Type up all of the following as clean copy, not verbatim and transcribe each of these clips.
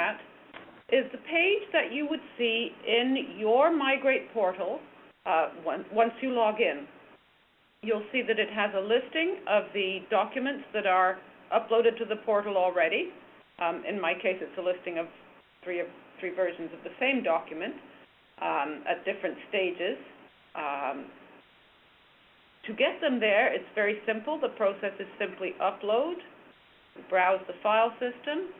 at is the page that you would see in your Migrate portal once you log in. You'll see that it has a listing of the documents that are uploaded to the portal already. In my case, it's a listing of three versions of the same document at different stages. To get them there, it's very simple. The process is simply upload, browse the file system.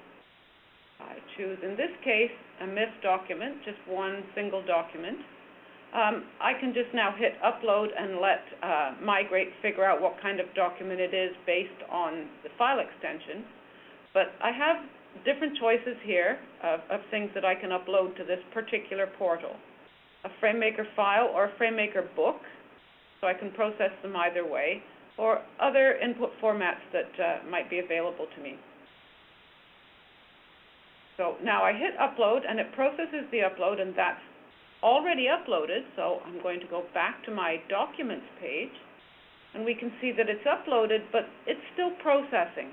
I choose, in this case, a MIF document, just one single document. I can just now hit upload and let Migrate figure out what kind of document it is based on the file extension. But I have different choices here of things that I can upload to this particular portal. A FrameMaker file or a FrameMaker book, so I can process them either way, or other input formats that might be available to me. So now I hit upload and it processes the upload, and that's already uploaded. So I'm going to go back to my documents page, and we can see that it's uploaded, but it's still processing.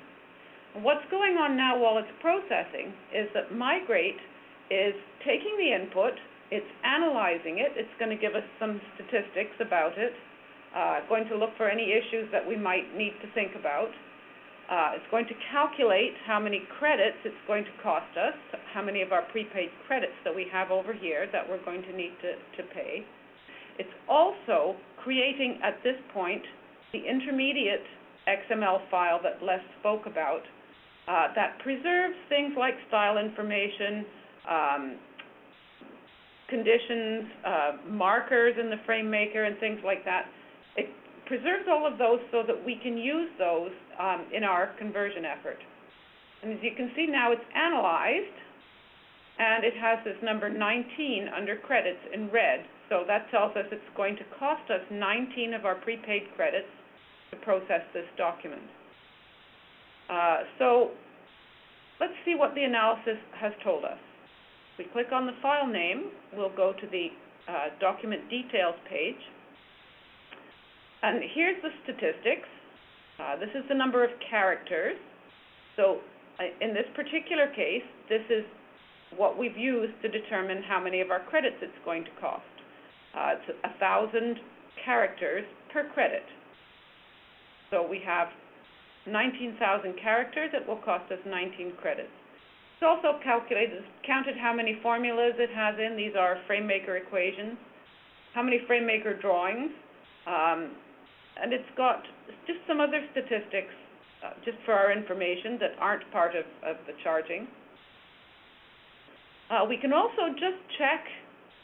And what's going on now while it's processing is that Migrate is taking the input, it's analyzing it, it's going to give us some statistics about it, going to look for any issues that we might need to think about. It's going to calculate how many credits it's going to cost us, how many of our prepaid credits that we have over here that we're going to need to pay. It's also creating, at this point, the intermediate XML file that Les spoke about that preserves things like style information, conditions, markers in the FrameMaker and things like that. It preserves all of those so that we can use those in our conversion effort. And as you can see now, it's analyzed, and it has this number 19 under credits in red. So that tells us it's going to cost us 19 of our prepaid credits to process this document. So let's see what the analysis has told us. If we click on the file name, we'll go to the document details page. And here's the statistics. This is the number of characters. So in this particular case, this is what we've used to determine how many of our credits it's going to cost. It's 1,000 characters per credit. So we have 19,000 characters. It will cost us 19 credits. It's also counted how many formulas it has in. These are FrameMaker equations. How many FrameMaker drawings. And it's got just some other statistics just for our information that aren't part of the charging. We can also just check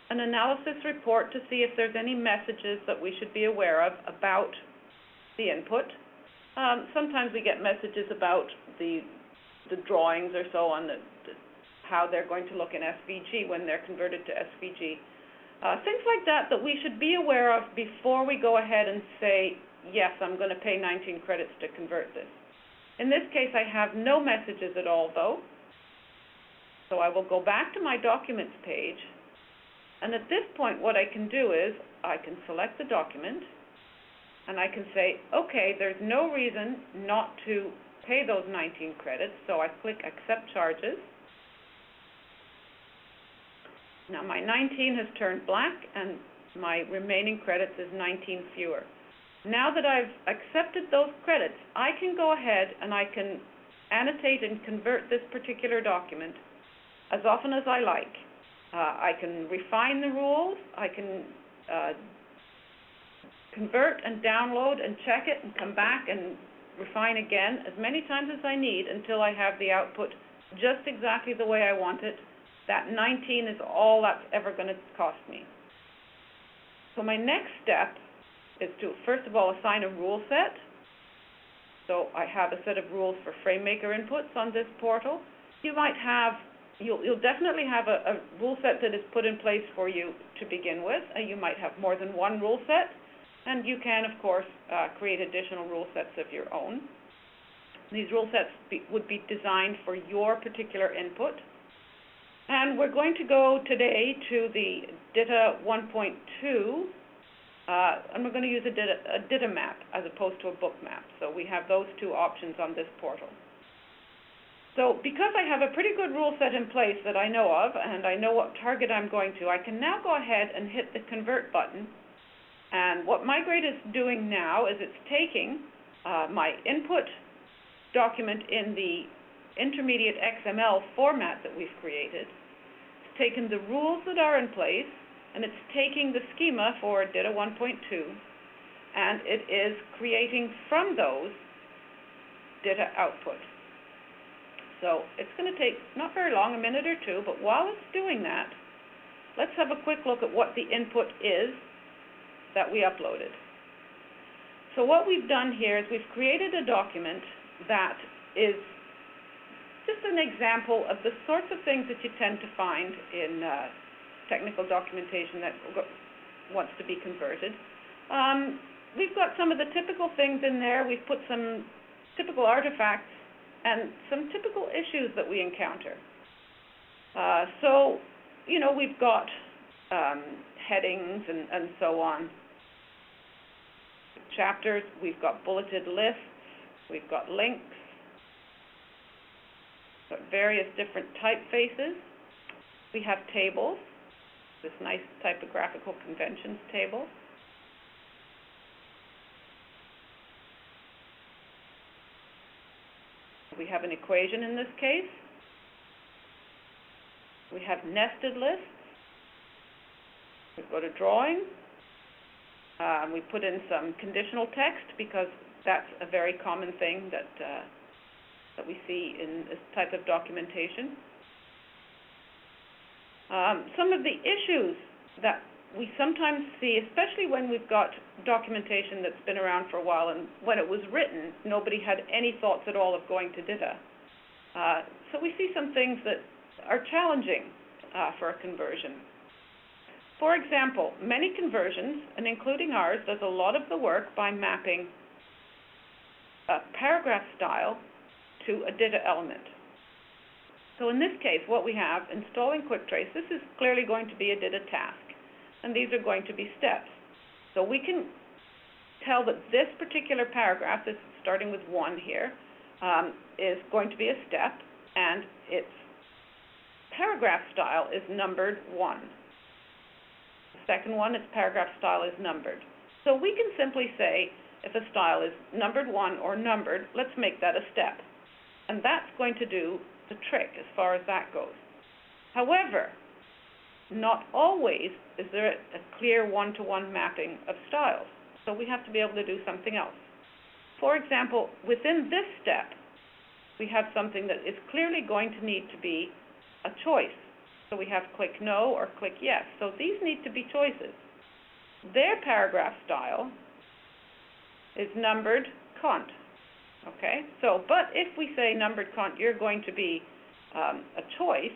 an analysis report to see if there's any messages that we should be aware of about the input. Sometimes we get messages about the drawings or so on, how they're going to look in SVG when they're converted to SVG. Things like that we should be aware of before we go ahead and say, yes, I'm going to pay 19 credits to convert this. In this case, I have no messages at all, though. So I will go back to my documents page. And at this point, what I can do is I can select the document, and I can say, okay, there's no reason not to pay those 19 credits. So I click Accept Charges. Now my 19 has turned black, and my remaining credits is 19 fewer. Now that I've accepted those credits, I can go ahead and I can annotate and convert this particular document as often as I like. I can refine the rules. I can convert and download and check it and come back and refine again as many times as I need until I have the output just exactly the way I want it. That 19 is all that's ever going to cost me. So my next step is to, first of all, assign a rule set. So I have a set of rules for FrameMaker inputs on this portal. You might have, you'll definitely have a rule set that is put in place for you to begin with. You might have more than one rule set, and you can, of course, create additional rule sets of your own. These rule sets would be designed for your particular input. And we're going to go today to the DITA 1.2, and we're going to use a DITA map as opposed to a book map. So we have those two options on this portal. So because I have a pretty good rule set in place that I know of, and I know what target I'm going to, I can now go ahead and hit the Convert button. And what Migrate is doing now is it's taking my input document in the intermediate XML format that we've created, it's taken the rules that are in place, and it's taking the schema for DITA 1.2, and it is creating from those DITA output. So it's going to take not very long, a minute or two, but while it's doing that, let's have a quick look at what the input is that we uploaded. So what we've done here is we've created a document that is just an example of the sorts of things that you tend to find in technical documentation that wants to be converted. We've got some of the typical things in there. We've put some typical artifacts and some typical issues that we encounter. So, you know, we've got headings and so on. Chapters, we've got bulleted lists, we've got links, got various different typefaces. We have tables, this nice typographical conventions table. We have an equation in this case. We have nested lists. We go to drawing. We put in some conditional text because that's a very common thing that we see in this type of documentation. Some of the issues that we sometimes see, especially when we've got documentation that's been around for a while, and when it was written, nobody had any thoughts at all of going to DITA. So we see some things that are challenging for a conversion. For example, many conversions, and including ours, does a lot of the work by mapping a paragraph style to a DITA element. So in this case, what we have, installing QuickTrace, this is clearly going to be a DITA task. And these are going to be steps. So we can tell that this particular paragraph, this starting with 1 here, is going to be a step, and its paragraph style is numbered 1. The second one, its paragraph style is numbered. So we can simply say, if a style is numbered 1 or numbered, let's make that a step. And that's going to do the trick as far as that goes. However, not always is there a clear one-to-one mapping of styles. So we have to be able to do something else. For example, within this step, we have something that is clearly going to need to be a choice. So we have click no or click yes. So these need to be choices. Their paragraph style is numbered cont. Okay? So, but if we say numbered cont, you're going to be a choice.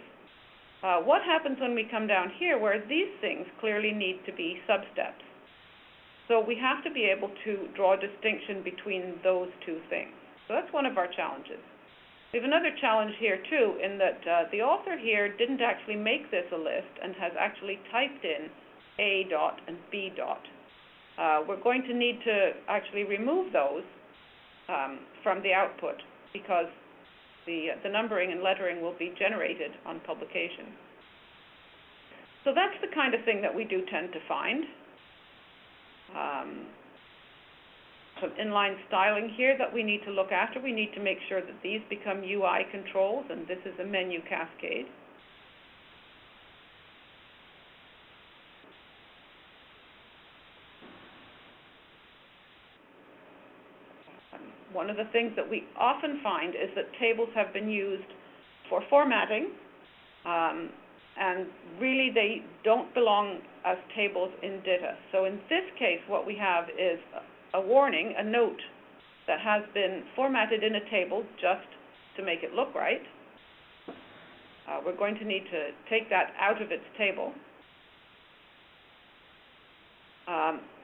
What happens when we come down here where these things clearly need to be substeps? So we have to be able to draw a distinction between those two things. So that's one of our challenges. We have another challenge here too, in that the author here didn't actually make this a list and has actually typed in A dot and B dot. We're going to need to actually remove those from the output because the numbering and lettering will be generated on publication. So that's the kind of thing that we do tend to find. Some inline styling here that we need to look after. We need to make sure that these become UI controls, and this is a menu cascade. One of the things that we often find is that tables have been used for formatting, and really they don't belong as tables in DITA. So in this case, what we have is a warning, a note that has been formatted in a table just to make it look right. We're going to need to take that out of its table.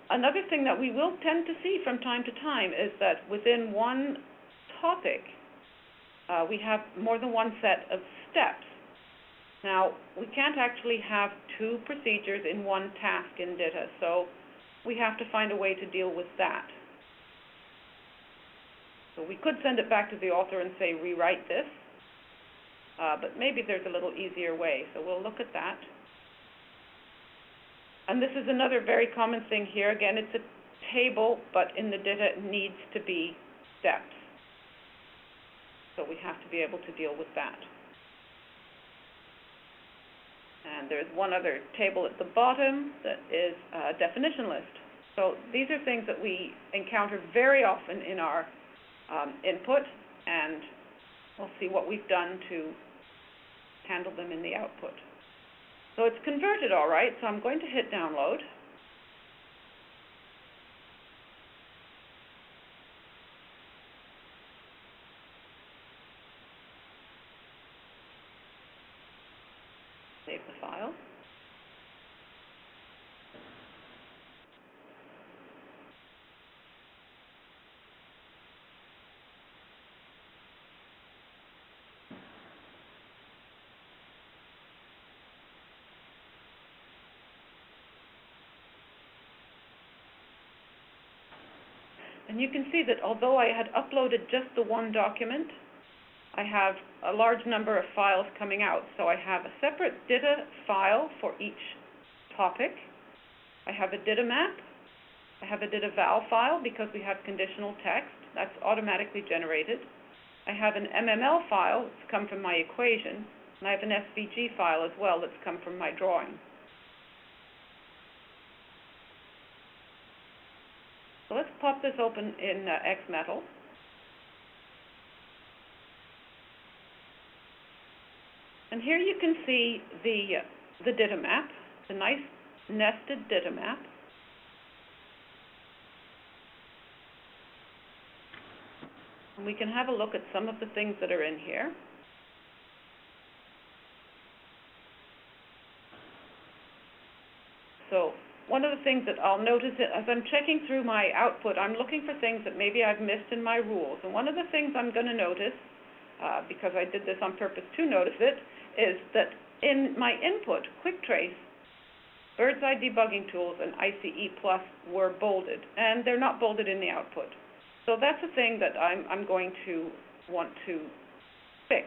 Another thing that we will tend to see from time to time is that within one topic, we have more than one set of steps. Now, we can't actually have two procedures in one task in DITA, so we have to find a way to deal with that. So we could send it back to the author and say, rewrite this, but maybe there's a little easier way, so we'll look at that. And this is another very common thing here. Again, it's a table, but in the DITA it needs to be steps. So we have to be able to deal with that. And there's one other table at the bottom that is a definition list. So these are things that we encounter very often in our input, and we'll see what we've done to handle them in the output. So it's converted all right, so I'm going to hit download. Save the file. And you can see that although I had uploaded just the one document, I have a large number of files coming out. So I have a separate DITA file for each topic. I have a DITA map. I have a DITA val file because we have conditional text. That's automatically generated. I have an MML file that's come from my equation. And I have an SVG file as well that's come from my drawing. So let's pop this open in XMetal. And here you can see the DITA map, the nice nested DITA map. And we can have a look at some of the things that are in here. So one of the things that I'll notice as I'm checking through my output, I'm looking for things that maybe I've missed in my rules. And one of the things I'm going to notice, because I did this on purpose to notice it, is that in my input, Quick Trace, Bird's Eye Debugging Tools, and ICE Plus were bolded, and they're not bolded in the output. So that's a thing that I'm going to want to fix.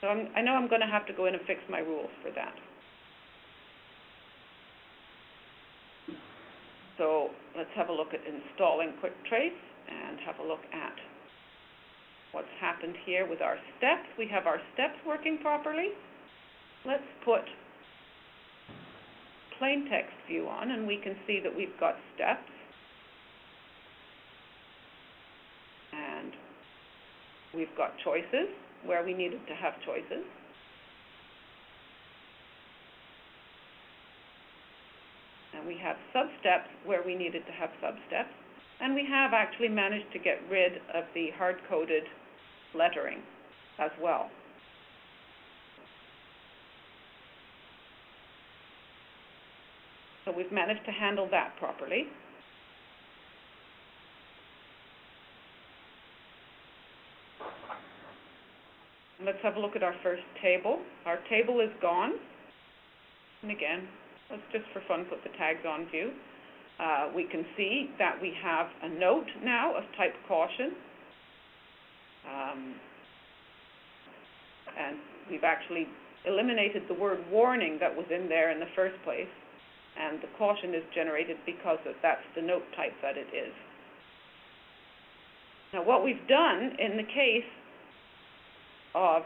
So I know I'm going to have to go in and fix my rules for that. So let's have a look at installing Quick Trace and have a look at what's happened here with our steps. We have our steps working properly. Let's put plain text view on, and we can see that we've got steps. And we've got choices where we needed to have choices. And we have sub-steps where we needed to have sub-steps. And we have actually managed to get rid of the hard-coded lettering as well. So we've managed to handle that properly. Let's have a look at our first table. Our table is gone. And again, let's just for fun put the tags on view. We can see that we have a note now of type caution. And we've actually eliminated the word warning that was in there in the first place. And the caution is generated because that's the note type that it is. Now what we've done in the case of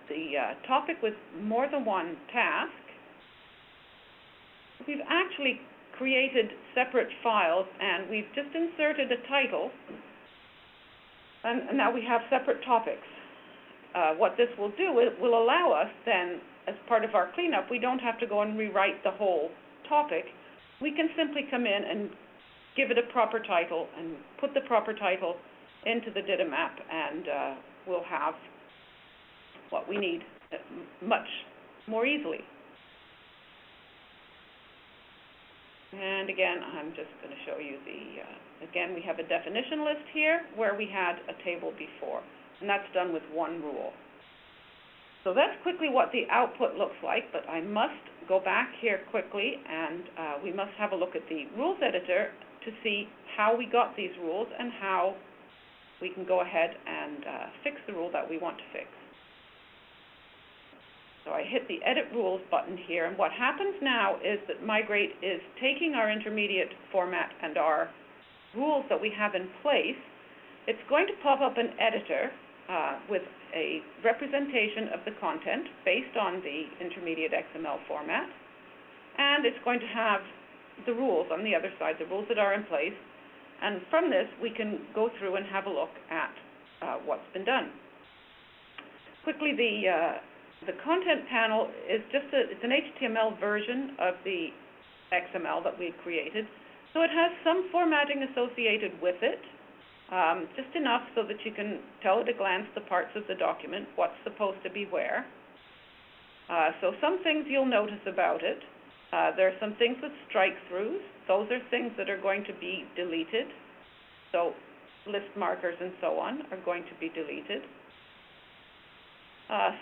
the topic with more than one task, we've actually created separate files, and we've just inserted a title, and now we have separate topics. What this will do, it will allow us then, as part of our cleanup, we don't have to go and rewrite the whole topic. We can simply come in and give it a proper title and put the proper title into the DITA map, and we'll have what we need much more easily. And again, I'm just going to show you again, we have a definition list here where we had a table before, and that's done with one rule. So that's quickly what the output looks like, but I must go back here quickly, and we must have a look at the rules editor to see how we got these rules and how we can go ahead and fix the rule that we want to fix. So I hit the Edit Rules button here, and what happens now is that Migrate is taking our intermediate format and our rules that we have in place. It's going to pop up an editor with a representation of the content based on the intermediate XML format, and it's going to have the rules on the other side, the rules that are in place, and from this we can go through and have a look at what's been done. Quickly, the content panel is it's an HTML version of the XML that we've created, so it has some formatting associated with it, just enough so that you can tell at a glance the parts of the document, what's supposed to be where. So some things you'll notice about it. There are some things with strike-throughs. Those are things that are going to be deleted. So list markers and so on are going to be deleted.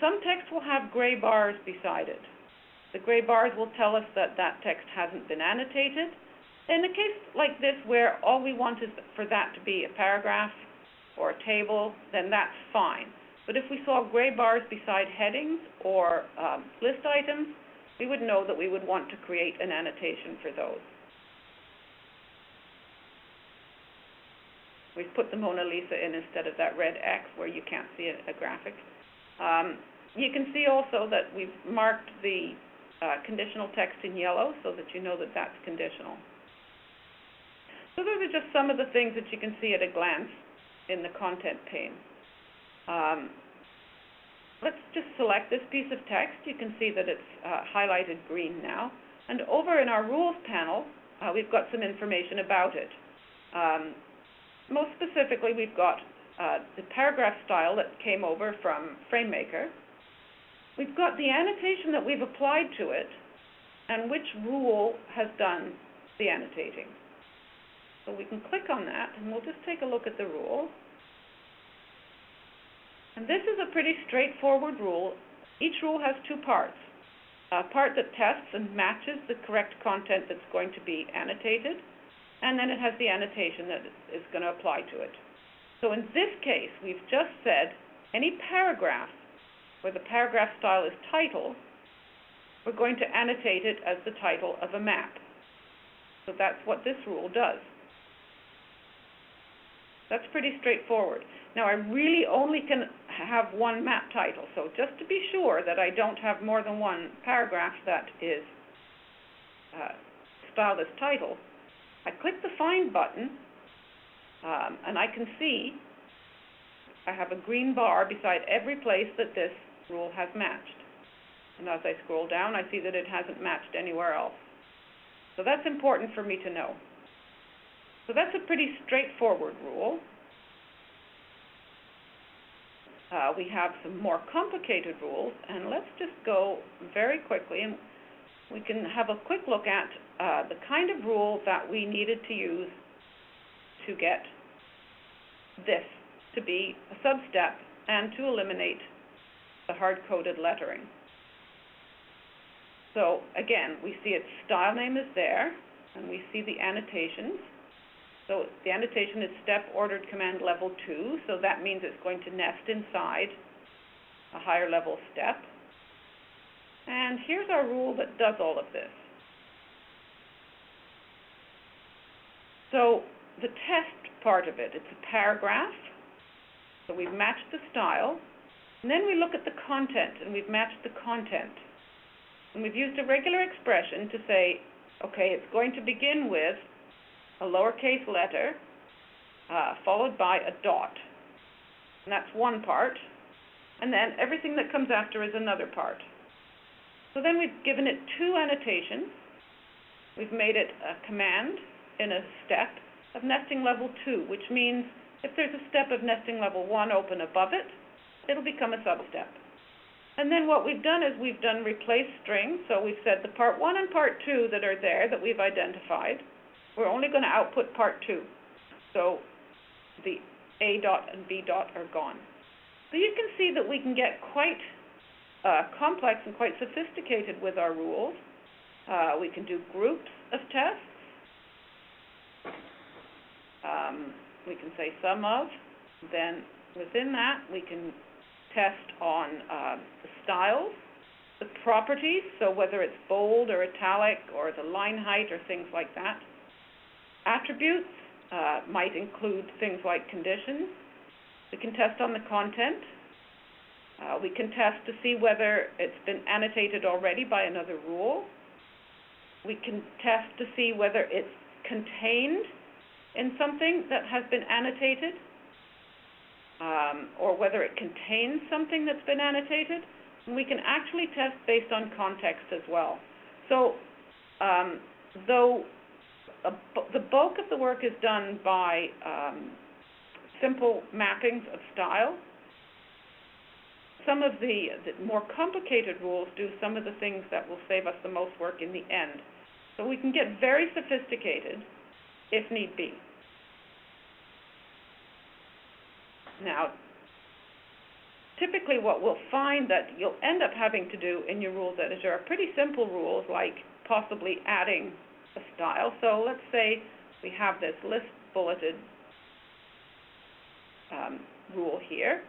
Some text will have gray bars beside it. The gray bars will tell us that that text hasn't been annotated. In a case like this where all we want is for that to be a paragraph or a table, then that's fine. But if we saw gray bars beside headings or list items, we would know that we would want to create an annotation for those. We've put the Mona Lisa in instead of that red X where you can't see a graphic. You can see also that we've marked the conditional text in yellow so that you know that that's conditional. So those are just some of the things that you can see at a glance in the content pane. Let's just select this piece of text. You can see that it's highlighted green now. And over in our Rules panel, we've got some information about it. Most specifically, we've got the paragraph style that came over from FrameMaker. We've got the annotation that we've applied to it and which rule has done the annotating. So we can click on that, and we'll just take a look at the rule. And this is a pretty straightforward rule. Each rule has two parts. A part that tests and matches the correct content that's going to be annotated, and then it has the annotation that is going to apply to it. So in this case, we've just said any paragraph where the paragraph style is title, we're going to annotate it as the title of a map. So that's what this rule does. That's pretty straightforward. Now, I really only can have one map title, so just to be sure that I don't have more than one paragraph that is styled as title, I click the Find button, and I can see I have a green bar beside every place that this rule has matched. And as I scroll down, I see that it hasn't matched anywhere else. So that's important for me to know. So that's a pretty straightforward rule. We have some more complicated rules, and let's just go very quickly, and we can have a quick look at the kind of rule that we needed to use to get this to be a sub-step and to eliminate the hard-coded lettering. So again, we see its style name is there, and we see the annotations. So the annotation is step ordered command level 2, so that means it's going to nest inside a higher level step. And here's our rule that does all of this. So the test part of it, it's a paragraph, so we've matched the style, and then we look at the content, and we've matched the content. And we've used a regular expression to say, okay, it's going to begin with a lowercase letter, followed by a dot. And that's one part. And then everything that comes after is another part. So then we've given it two annotations. We've made it a command in a step of nesting level 2, which means if there's a step of nesting level 1 open above it, it'll become a sub-step. And then what we've done is we've done replace string. So we've said the part 1 and part 2 that are there that we've identified, we're only going to output part 2. So the A dot and B dot are gone. So you can see that we can get quite complex and quite sophisticated with our rules. We can do groups of tests. We can say sum of. Then within that, we can test on the styles, the properties, so whether it's bold or italic or the line height or things like that. Attributes might include things like conditions. We can test on the content. We can test to see whether it's been annotated already by another rule. We can test to see whether it's contained in something that has been annotated, or whether it contains something that's been annotated. And we can actually test based on context as well. So, though the bulk of the work is done by simple mappings of style, some of the more complicated rules do some of the things that will save us the most work in the end. So we can get very sophisticated if need be. Now, typically what we'll find that you'll end up having to do in your rules editor are pretty simple rules, like possibly adding a style. So let's say we have this list bulleted rule here.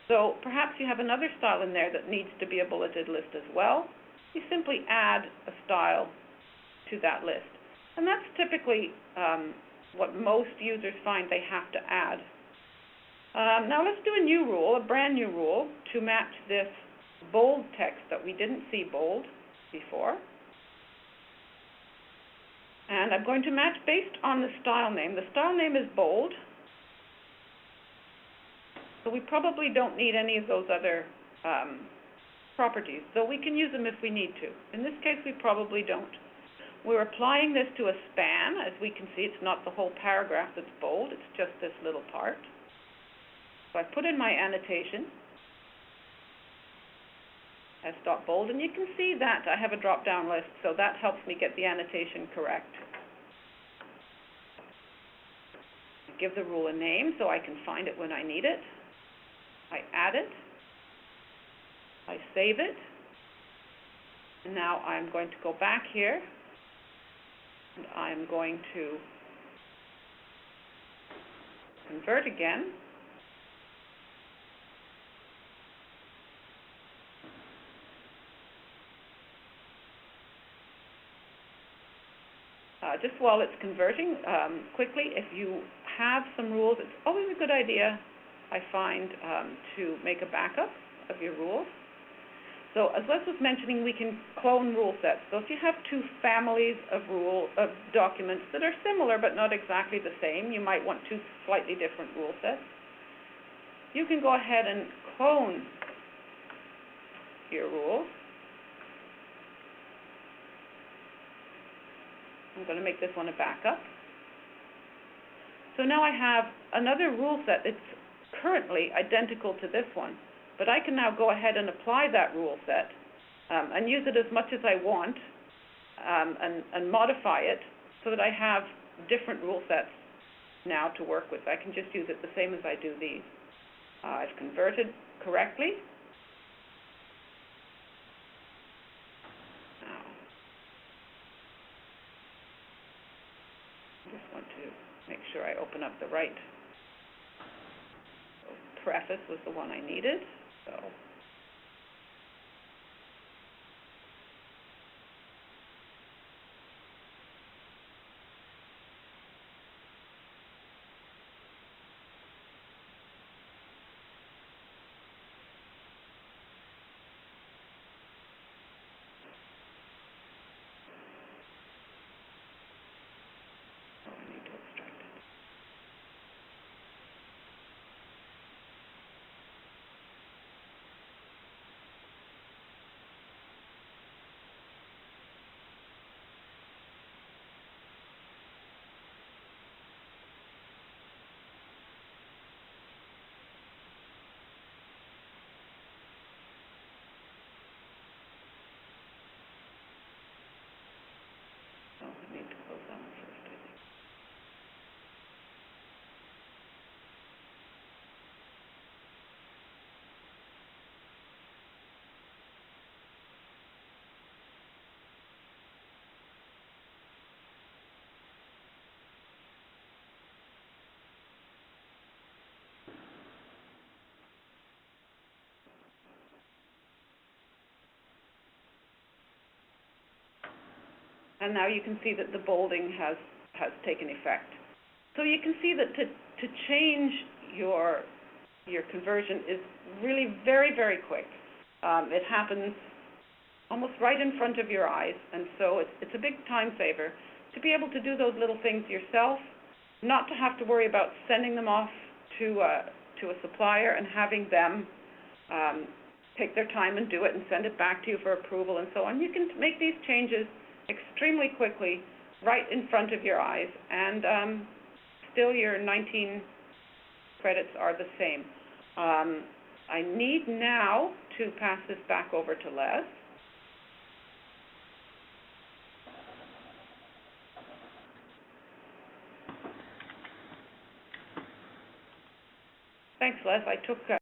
So perhaps you have another style in there that needs to be a bulleted list as well. You simply add a style to that list. And that's typically what most users find they have to add. Now let's do a new rule, a brand new rule, to match this bold text that we didn't see bold before. And I'm going to match based on the style name. The style name is bold, so we probably don't need any of those other properties, though we can use them if we need to. In this case, we probably don't. We're applying this to a span. As we can see, it's not the whole paragraph that's bold, it's just this little part. So I put in my annotation, s.bold, and you can see that I have a drop-down list, so that helps me get the annotation correct. I give the rule a name so I can find it when I need it. I add it. I save it. And now I'm going to go back here, and I'm going to convert again. Just while it's converting, quickly, if you have some rules, it's always a good idea, I find, to make a backup of your rules. So as Les was mentioning, we can clone rule sets. So if you have two families of documents that are similar but not exactly the same, you might want two slightly different rule sets. You can go ahead and clone your rules. I'm going to make this one a backup. So now I have another rule set that's currently identical to this one, but I can now go ahead and apply that rule set and use it as much as I want and modify it so that I have different rule sets now to work with. I can just use it the same as I do these. I've converted correctly. Make sure I open up the right. So preface was the one I needed. So and now you can see that the bolding has taken effect. So you can see that to change your conversion is really very, very quick. It happens almost right in front of your eyes, and so it's a big time saver to be able to do those little things yourself, not to have to worry about sending them off to a supplier and having them take their time and do it and send it back to you for approval and so on. You can make these changes extremely quickly right in front of your eyes, and still your 19 credits are the same. I need now to pass this back over to Les. Thanks, Les. I took